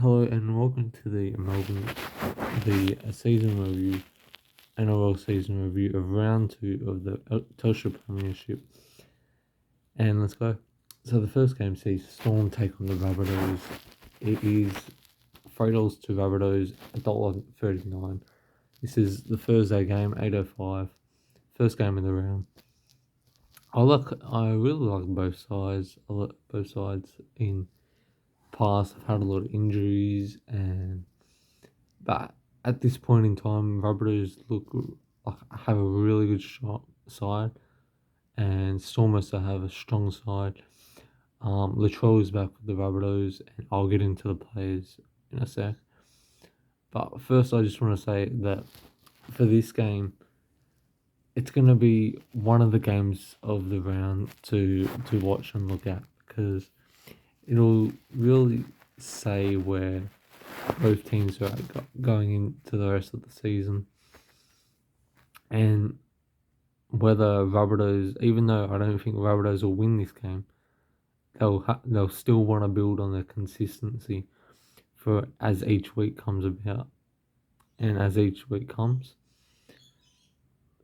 Hello and welcome to the season review, NRL season review of round two of the Telstra Premiership. And let's go. So the first game sees Storm take on the Rabbitohs. It is $3 to Rabbitohs, $1.39. This is the Thursday game, 8:05. First game of the round. I really like both sides. I like both sides in past. I've had a lot of injuries, but at this point in time, Rabbitohs look like have a really good side, and Storm also have a strong side. Latrell is back with the Rabbitohs, and I'll get into the players in a sec. But first, I just want to say that for this game, it's going to be one of the games of the round to watch and look at, because it'll really say where both teams are going into the rest of the season, and whether Rabbitohs, even though I don't think Rabbitohs will win this game, they'll still want to build on their consistency for as each week comes about and as each week comes.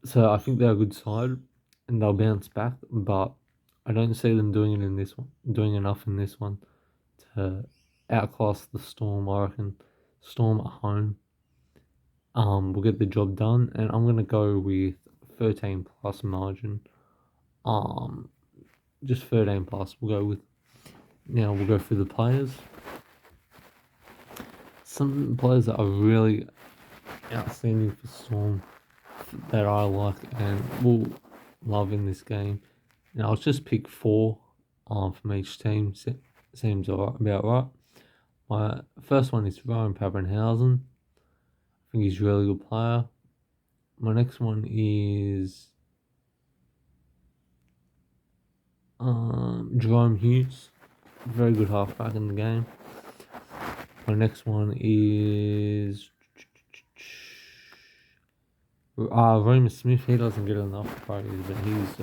So I think they're a good side and they'll bounce back, but I don't see them doing enough in this one to outclass the Storm. I reckon Storm at home will get the job done, and I'm gonna go with 13 plus margin. Um, just 13 plus. We'll go with. Now we'll go through the players. Some players that are really outstanding for Storm that I like and will love in this game. Now I'll just pick four from each team. Seems about right. My first one is Ryan Papenhuyzen. I think he's a really good player. My next one is Jerome Hughes, very good halfback in the game. My next one is Roma Smith. He doesn't get enough praise, but he's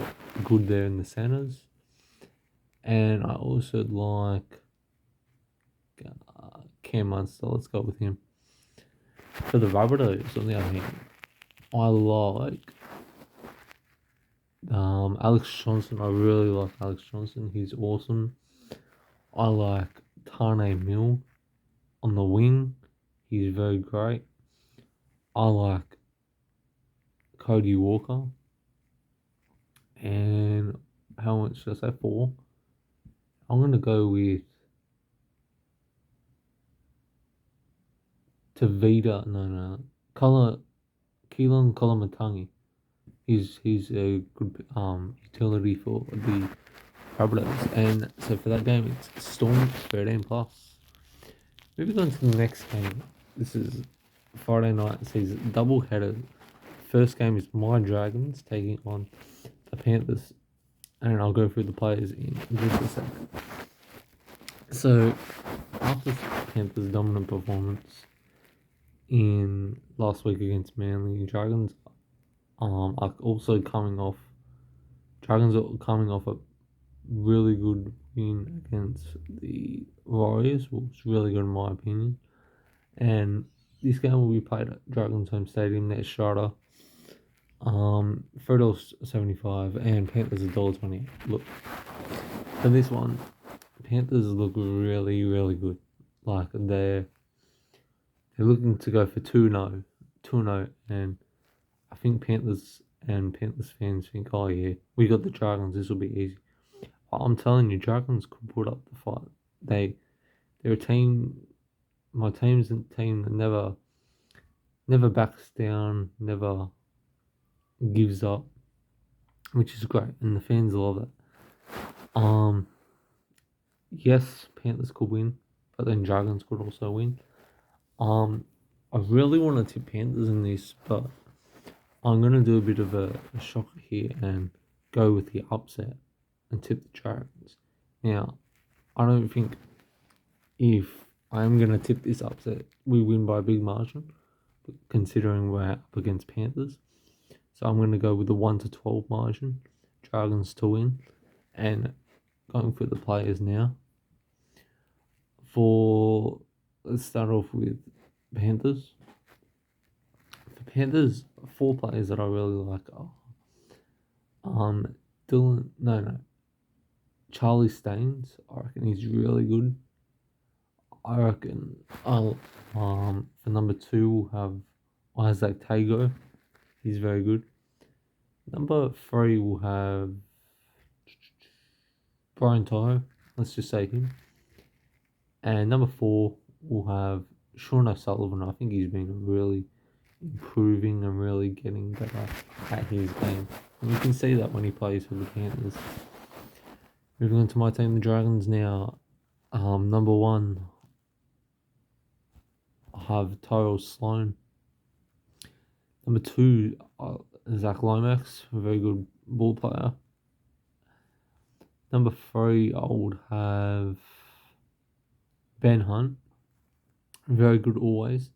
good there in the centres. And I also like Cam Munster. Let's go with him. For the Rabbitohs, on the other hand, I like Alex Johnson. I really like Alex Johnson. He's awesome. I like Tane Mill on the wing. He's very great. I like Cody Walker. And how much should I say? 4. I'm gonna go with Tavita. No. Keelan Kolomatangi. He's a good utility for the Rabbitohs. And so for that game, it's Storm 13 plus. Moving on to the next game. This is Friday night. It says double header. First game is my Dragons taking on the Panthers, and I'll go through the players in just a second. So after the Panthers' dominant performance in last week against Manly, Dragons are also coming off. Dragons are coming off a really good win against the Warriors, which was really good in my opinion. And this game will be played at Dragons Home Stadium next Strata. $3.75 and Panthers $1.28. Look, for this one, Panthers look really, really good. Like they're looking to go for 2-0, and I think Panthers fans think, oh yeah, we got the Dragons, this will be easy. I'm telling you, Dragons could put up the fight. They're a team. My team's a team that never backs down, never gives up, which is great, and the fans love it. Yes, Panthers could win, but then Dragons could also win. I really want to tip Panthers in this, but I'm gonna do a bit of a shocker here and go with the upset and tip the Dragons. Now, I don't think if I'm gonna tip this upset, we win by a big margin, considering we're up against Panthers. So I'm going to go with the 1-12 margin, Dragons to win, and going for the players now. For let's start off with Panthers. The Panthers, four players that I really like are Dylan. No, Charlie Staines. I reckon he's really good. I reckon I'll for number two we'll have Isaac Tago. He's very good. Number three we'll have Brian Tyler. Let's just say him. And number four we'll have Sean O'Sullivan. I think he's been really improving and really getting better at his game. And you can see that when he plays for the Panthers. Moving on to my team, the Dragons now. Number one, I have Tyrell Sloan. Number two, Zach Lomax, a very good ball player. Number three, I would have Ben Hunt, very good always.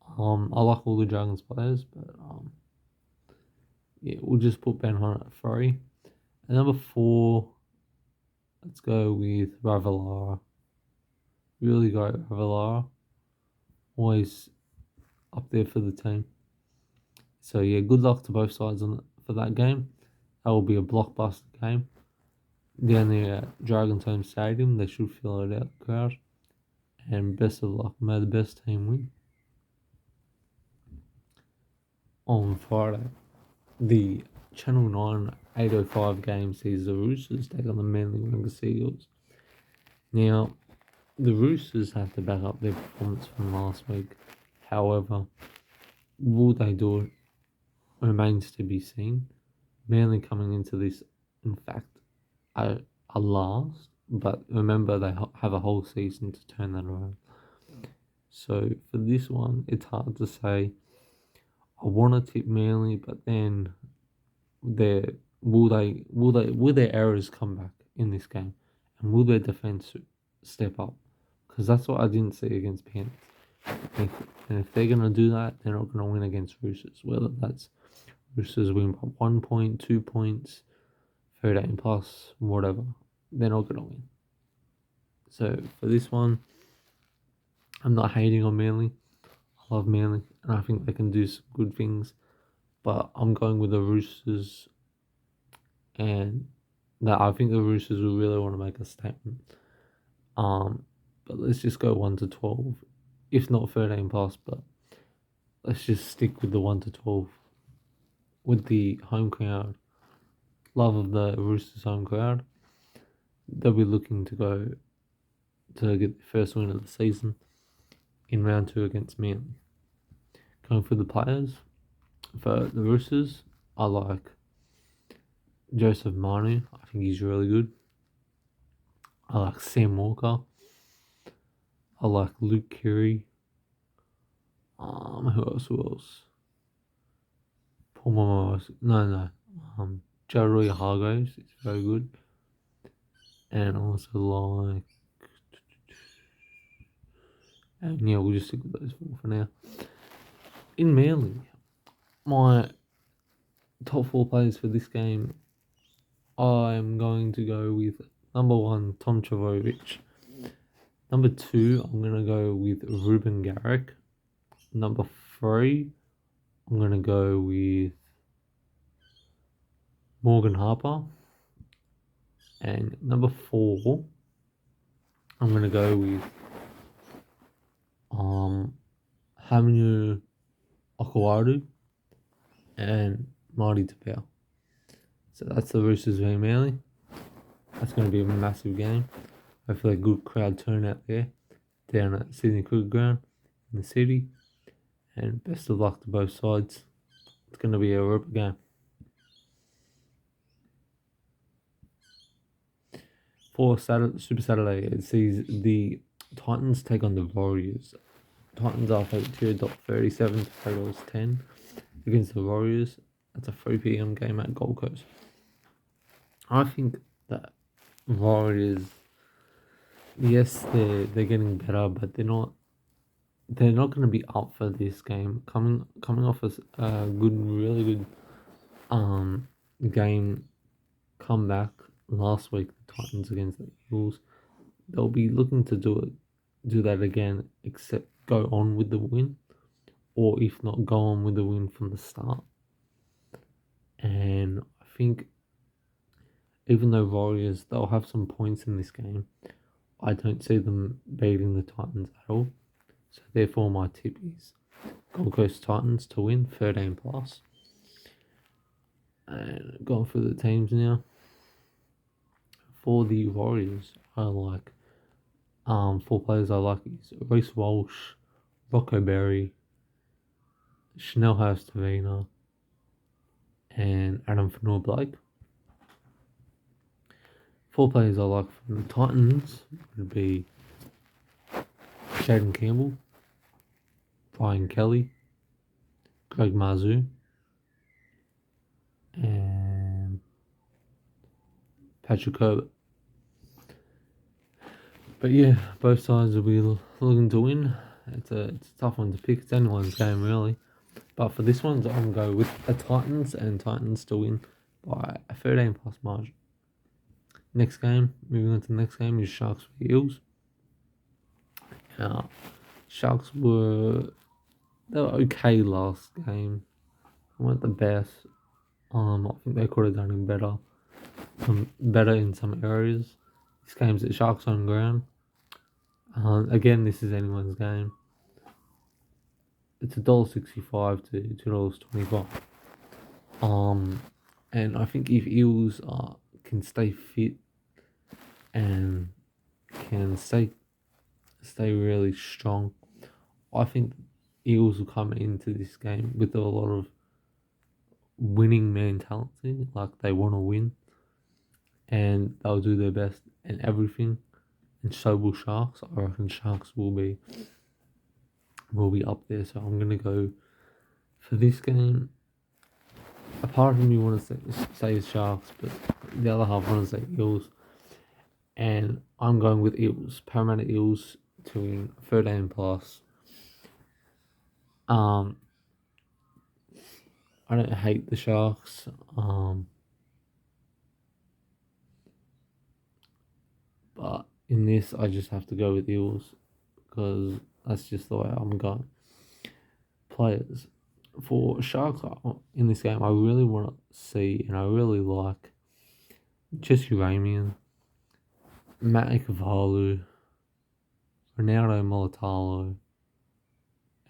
I like all the Dragons players, but yeah, we'll just put Ben Hunt at three. And number four, let's go with Ravalawa. Really great Ravalawa. Always up there for the team. So yeah, good luck to both sides for that game. That will be a blockbuster game. Down there at Dragon's Home Stadium, they should fill it out, the crowd. And best of luck. May the best team win. On Friday, the Channel 9 8:05 game sees the Roosters take on the Manly Warringah Seagulls. Now, the Roosters have to back up their performance from last week. However, will they do it remains to be seen. Manly coming into this, in fact, are last, but remember they have a whole season to turn that around. So for this one, it's hard to say. I want to tip Manly, but then will their errors come back in this game, and will their defense step up? Because that's what I didn't see against Panthers. And if they're gonna do that, they're not gonna win against Roosters. Whether that's Roosters win by 1 point, 2 points, 13 plus, whatever, they're not gonna win. So for this one, I'm not hating on Manly. I love Manly, and I think they can do some good things. But I'm going with the Roosters, and that I think the Roosters will really want to make a statement. But let's just go 1 to 12, if not 13 plus. But let's just stick with the 1 to 12 with the home crowd. Love of the Roosters home crowd. They'll be looking to go to get the first win of the season in round 2 against Manly. Going for the players, for the Roosters, I like Joseph Manu. I think he's really good. I like Sam Walker. I like Luke Keary. Who else? Paul Momoa. No. Joey Hargraves is very good. And I also like... And yeah, we'll just stick with those four for now. In Manly, my top four players for this game, I'm going to go with number one, Tom Trbojevic. Number two, I'm going to go with Ruben Garrick. Number three, I'm going to go with Morgan Harper. And number four, I'm going to go with Haminu Okuaru and Marty Tapau. So that's the Roosters v Manly. That's going to be a massive game. Hopefully a good crowd turnout there down at Sydney Cricket Ground in the city. And best of luck to both sides. It's going to be a ripper game. For Super Saturday, it sees the Titans take on the Warriors. Titans are $2.37 to $3.10 against the Warriors. That's a 3 p.m. game at Gold Coast. I think that Warriors, yes, they're getting better, but they're not going to be up for this game. Coming off a really good game comeback last week, the Titans against the Eagles, they'll be looking to do it do that again, except go on with the win, or if not, go on with the win from the start. And I think even though Warriors, they'll have some points in this game, I don't see them beating the Titans at all. So therefore my tip is Gold Coast Titans to win 13 plus. And going through the teams now. For the Warriors, I like 4 players I like is Reece Walsh, Rocco Berry, Chanel Hurst-Tavina, and Adam Fanua-Blake. 4 players I like from the Titans would be Shaden Campbell, Brian Kelly, Greg Marzhew, and Patrick Herbert. But yeah, both sides will be looking to win. It's a tough one to pick. It's anyone's game really. But for this one, I'm going to go with the Titans and Titans to win by a 13 plus margin. Next game, moving on to the next game, is Sharks v Eels. Sharks were okay last game. They weren't the best. I think they could have done it better in some areas. This game's at Sharks on ground. Again, this is anyone's game. It's $1.65 to $2.25. And I think if Eels can stay fit and can stay really strong, I think Eels will come into this game with a lot of winning mentality, like they want to win, and they'll do their best and everything. And so will Sharks. I reckon Sharks will be up there. So I'm gonna go for this game. A part of me want to say Sharks, but the other half want to say Eels. And I'm going with Eels. Parramatta Eels to win 13 plus. I don't hate the Sharks. But in this, I just have to go with Eels because that's just the way I'm going. Players for Sharks in this game, I really want to see, and I really like Jesse Ramian, Matt Ikuvalu, Ronaldo Molitalo,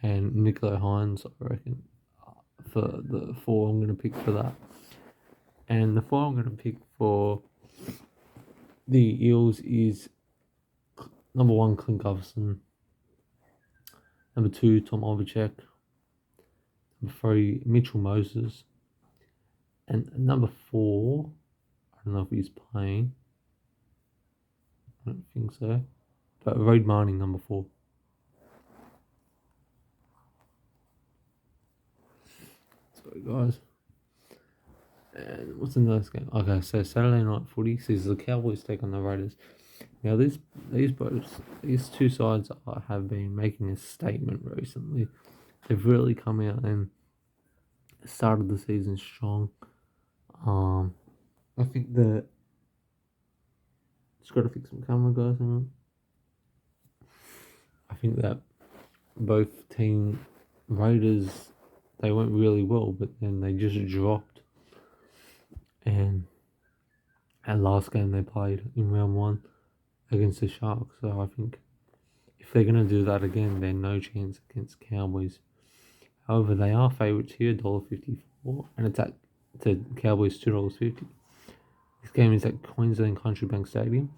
and Nico Hines, I reckon, for the 4 I'm going to pick for that. And the 4 I'm going to pick for the Eels is number 1, Clint Gutherson, number 2, Tom Overcheck, number 3, Mitchell Moses, and number 4, I don't know if he's playing, I don't think so, but Reid Marnie, number 4. Sorry guys. And what's the next game? Okay, so Saturday night footy sees the Cowboys take on the Raiders. Now these two sides have been making a statement recently. They've really come out and started the season strong. I think that just got to fix some camera guys. Hang on. I think that both team Raiders, they went really well, but then they just dropped. And at last game they played in round 1 against the Sharks. So I think if they're going to do that again, they're no chance against Cowboys. However, they are favourites here, $1.54, and it's at the Cowboys $2.50. This game is at Queensland Country Bank Stadium.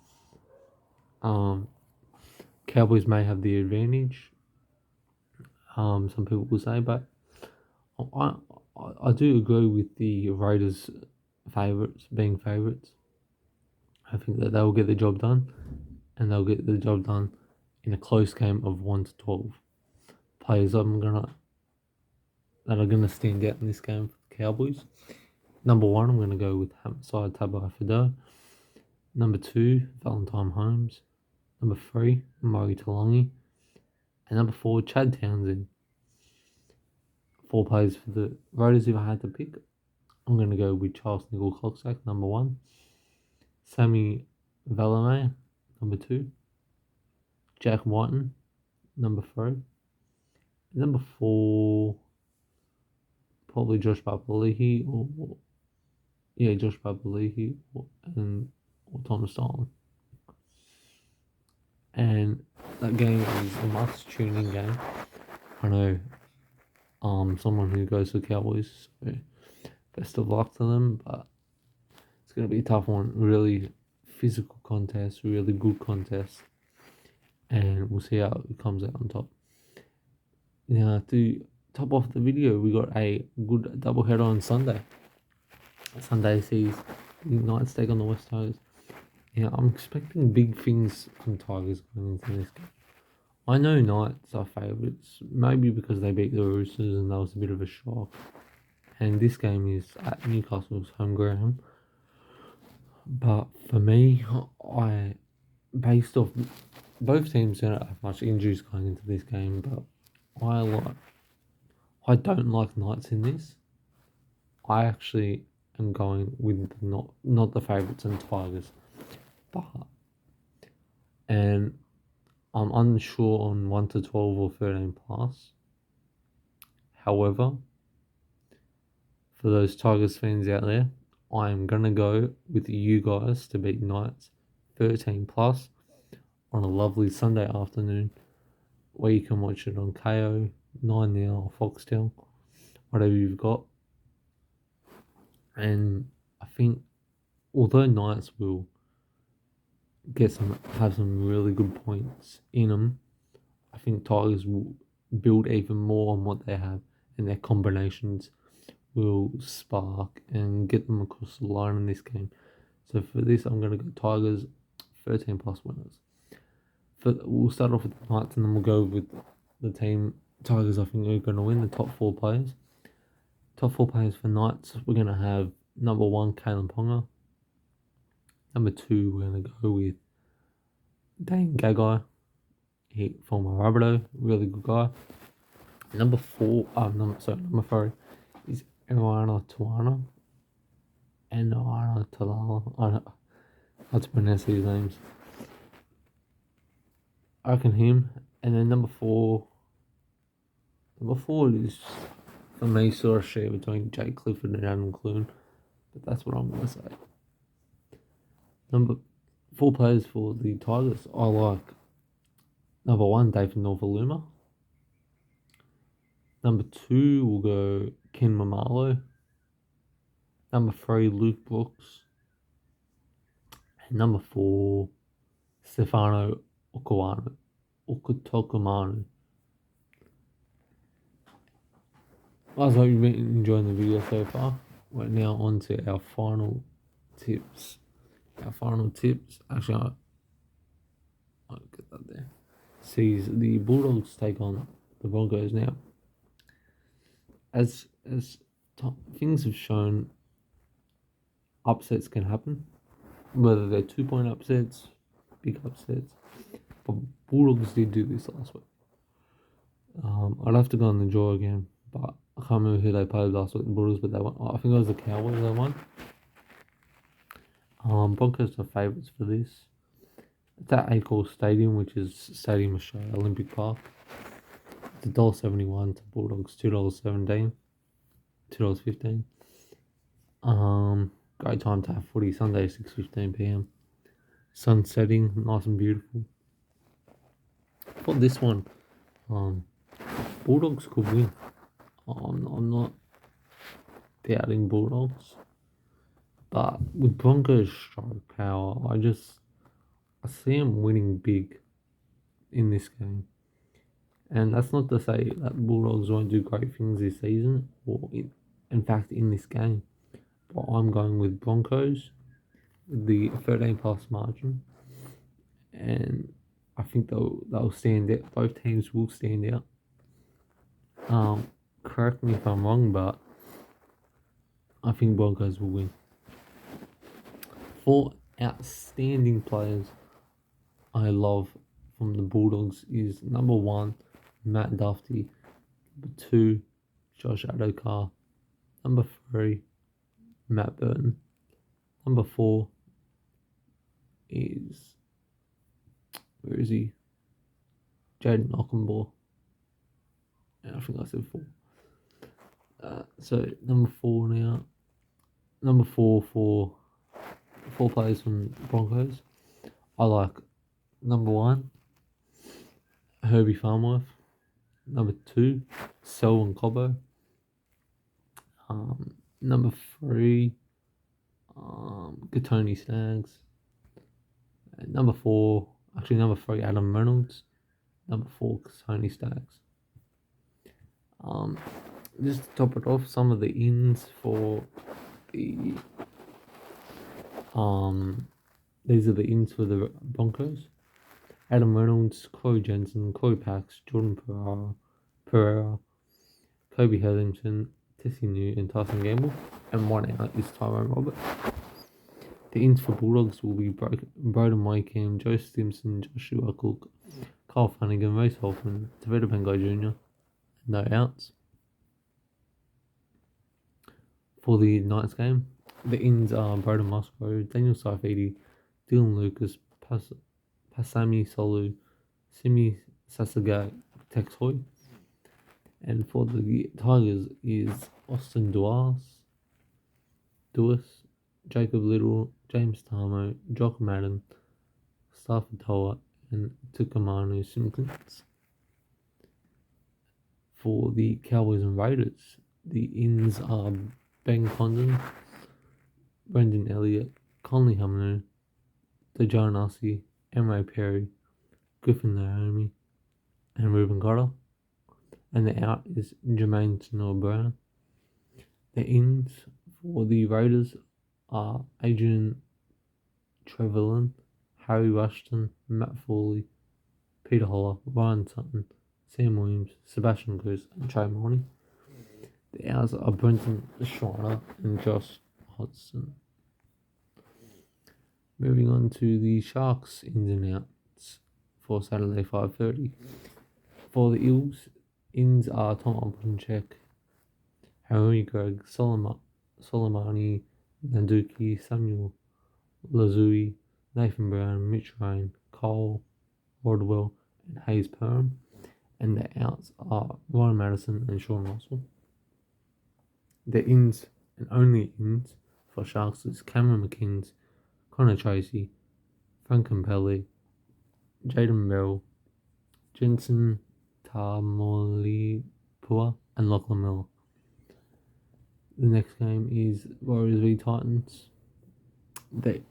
Cowboys may have the advantage. Some people will say, but I do agree with the Raiders being favourites. I think that they'll get the job done, and they'll get the job done in a close game of 1 to 12. Players that are gonna stand out in this game for the Cowboys. Number 1, I'm gonna go with Hamiso Tabuai-Fidow. Number 2, Valentine Holmes. Number 3, Murray Taulagi. And number 4, Chad Townsend. 4 players for the Raiders if I had to pick. I'm going to go with Charles Nicoll-Klokstad, number 1. Sammy Valemei, number 2. Jack Whiten, number 3. Number 4, probably Josh Papali'i or Josh Papali'i or Thomas Starling. And that game is a must tune in game. I know someone who goes to the Cowboys, so best of luck to them, but it's gonna be a tough one. Really physical contest, really good contest. And we'll see how it comes out on top. Now to top off the video, we got a good doubleheader on Sunday. Sunday sees the Knights take on the West Tigers. Yeah, I'm expecting big things from Tigers going into this game. I know Knights are favourites, maybe because they beat the Roosters and that was a bit of a shock. And this game is at Newcastle's home ground. But for me, based off both teams don't have much injuries going into this game, but I don't like Knights in this. I actually am going with not the favourites and Tigers, and I'm unsure on 1 to 12 or 13 plus. However, for those Tigers fans out there, I am gonna go with you guys to beat Knights 13 plus on a lovely Sunday afternoon, where you can watch it on KO, 9Now, or Foxtel, whatever you've got. And I think although Knights will have some really good points in them, I think Tigers will build even more on what they have, and their combinations will spark and get them across the line in this game. So for this, I'm going to go Tigers 13 plus winners. We'll start off with the Knights and then we'll go with the team Tigers I think are going to win, the top 4 players. Top 4 players for Knights, we're going to have number 1, Kalyn Ponga. Number 2, we're going to go with Dane Gagai, former Rabbitoh, really good guy. Number 3 is Ioana Tuana. And Ioana Talala. I don't know how to pronounce these names. I reckon him. And then number 4 is, for me, sort of share between Jake Clifford and Adam Clune. But that's what I'm going to say. Number 4 players for the Tigers, I like number 1, David Novaluma. Number 2 will go Ken Mamalo. Number 3, Luke Brooks. And number 4, Stefano Okutokumanu. I hope you've been enjoying the video so far. We're now on to our final tips. Actually, I'll get that there. Sees the Bulldogs take on the Broncos now. As things have shown, upsets can happen. Whether they're 2-point upsets, big upsets. But Bulldogs did do this last week. I'd have to go on the draw again, but I can't remember who they played last week, the Bulldogs, but they won. I think it was the Cowboys they won. Broncos are favourites for this. It's at Accor Stadium, which is Stadium Australia, Olympic Park. It's $1.71 to Bulldogs, $2.17, $2.15. Great time to have footy, Sunday, 6:15 PM. Sun setting, nice and beautiful. For this one, Bulldogs could win. I'm not doubting Bulldogs, but with Broncos' strike power, I see them winning big in this game. And that's not to say that Bulldogs won't do great things this season, or in fact in this game. But I'm going with Broncos with the 13 plus margin, and I think they'll stand out. Both teams will stand out. Correct me if I'm wrong, but I think Broncos will win. 4 outstanding players I love from the Bulldogs is number 1, Matt Duffy. Number 2, Josh Adokar. Number 3, Matt Burton. Number 4 is, where is he? Jaden Ockenbaugh. And I think I said 4. So number 4 now. Number 4 for 4 players from Broncos. I like number 1, Herbie Farmworth. Number 2, Selwyn Cobbo. Number 3, Katoni Staggs. And number 3, Adam Reynolds. Number 4, Katoni Staggs. Just to top it off, some of the ins for the these are the ins for the Broncos: Adam Reynolds, Corey Jensen, Corey Pax, Jordan Pereira, Kobe Hetherington, Tessie New, and Tyson Gamble. And one out is Tyrone Roberts. The ins for Bulldogs will be Broden Wakeham, Joe Stimson, Joshua Cook, Kyle Flanagan, Race Hoffman, Tavita Pangai Jr. No outs. For the Knights game, the ins are Broden Musgrove, Daniel Saifidi, Dylan Lucas, Pasami Solu, Simi Sasaga, Tex Hoy. And for the Tigers is Austin Duas, Jacob Little, James Tamo, Jock Madden, Stafford Toa, and Tukamanu Simpkins. For the Cowboys and Raiders, the ins are Ben Condon, Brendan Elliott, Conley Hamner, Dejan Arce, Emre Perry, Griffin Naomi, and Ruben Cotter. And the out is Jermaine Tanor-Brown. The ins for the Raiders are Adrian Trevelyan, Harry Rushton, Matt Foley, Peter Holler, Ryan Sutton, Sam Williams, Sebastian Cruz, and Trey Morney. The outs are Brenton Schreiner and Josh Hodgson. Moving on to the Sharks ins and outs for Saturday 5:30. For the Eels, ins are Tom Oppencheck, Harry Gregg, Soleimani, Nanduki, Samuel Lazui, Nathan Brown, Mitch Rain, Cole Rodwell, and Hayes Perham. And the outs are Ryan Madison and Sean Russell. The ins and only ins for Sharks is Cameron McKinns, Connor Tracy, Frank Campelli, Jaden Merrill, Jensen Tamolipua, and Lachlan Miller. The next game is Warriors v Titans. The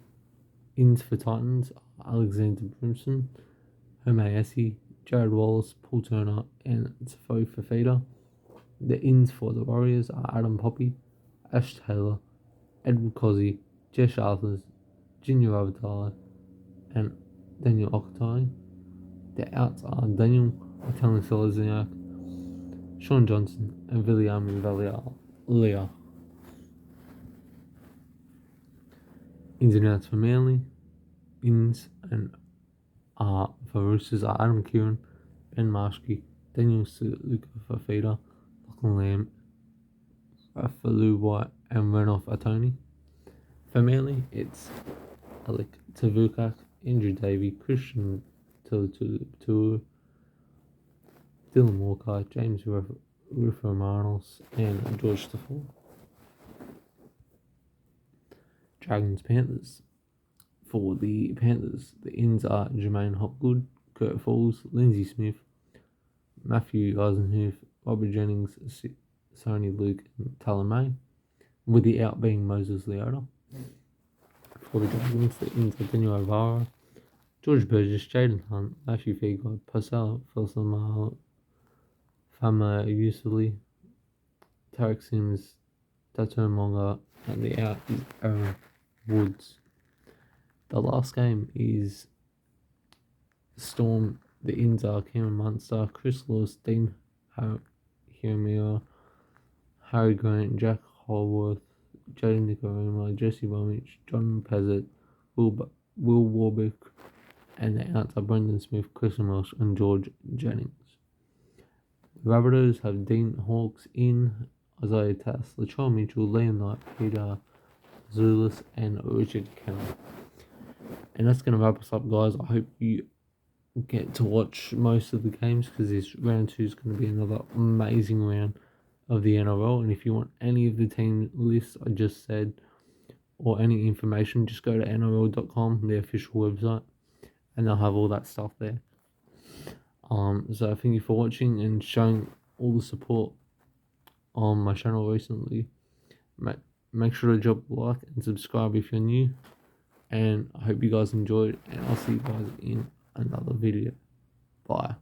ins for Titans are Alexander Brimson, Home Essie, Jared Wallace, Paul Turner, and Tafo Fafita. The ins for the Warriors are Adam Poppy, Ash Taylor, Edward Cozzy, Jesh Arthurs, Junior Avatala, and Daniel Okatai. The outs are Daniel Italian Selezniak, Sean Johnson, and Viliami Valia. Ins and outs for Manly. Ins and for Roosters are Adam Kieran, Ben Marshke, Daniel Luca Fafita, Lachlan Lamb, Rafalu White, and Renoff Atoni. For Manly, it's Alec Tavukak, Andrew Davey, Christian Tulu, Dylan Walker, James Rufo Marnos, and George Stafford. Dragons Panthers. For the Panthers, the ins are Jermaine Hopgood, Kurt Falls, Lindsay Smith, Matthew Eisenhuth, Robert Jennings, Sony Luke, and Talon May, with the out being Moses Leota. For the Dragons, the ins are Daniel Alvaro, George Burgess, Jaden Hunt, Matthew Figod, Pascal Felsamar, Fama Usuli, Tarek Sims, Tato Monga, and the out is Aaron Woods. The last game is Storm. The ins are Cameron Munster, Chris Lewis, Dean Hiramira, Harry Grant, Jack Holworth, Jaden Nicarima, Jesse Bromwich, John Pezzett, Will Warwick, and the outs are Brendan Smith, Chris Welsh, and George Jennings. The Rabbitohs have Dean Hawkes in, Isaiah Tass, Latrell Mitchell, Liam Knight, Peter Zulus, and Richard Kennedy. And that's going to wrap us up, guys. I hope you get to watch most of the games, because this round 2 is going to be another amazing round of the NRL. And if you want any of the team lists I just said, or any information, just go to NRL.com, the official website, and they'll have all that stuff there. So thank you for watching and showing all the support on my channel recently. Make sure to drop a like and subscribe if you're new. And I hope you guys enjoyed, and I'll see you guys in another video. Bye.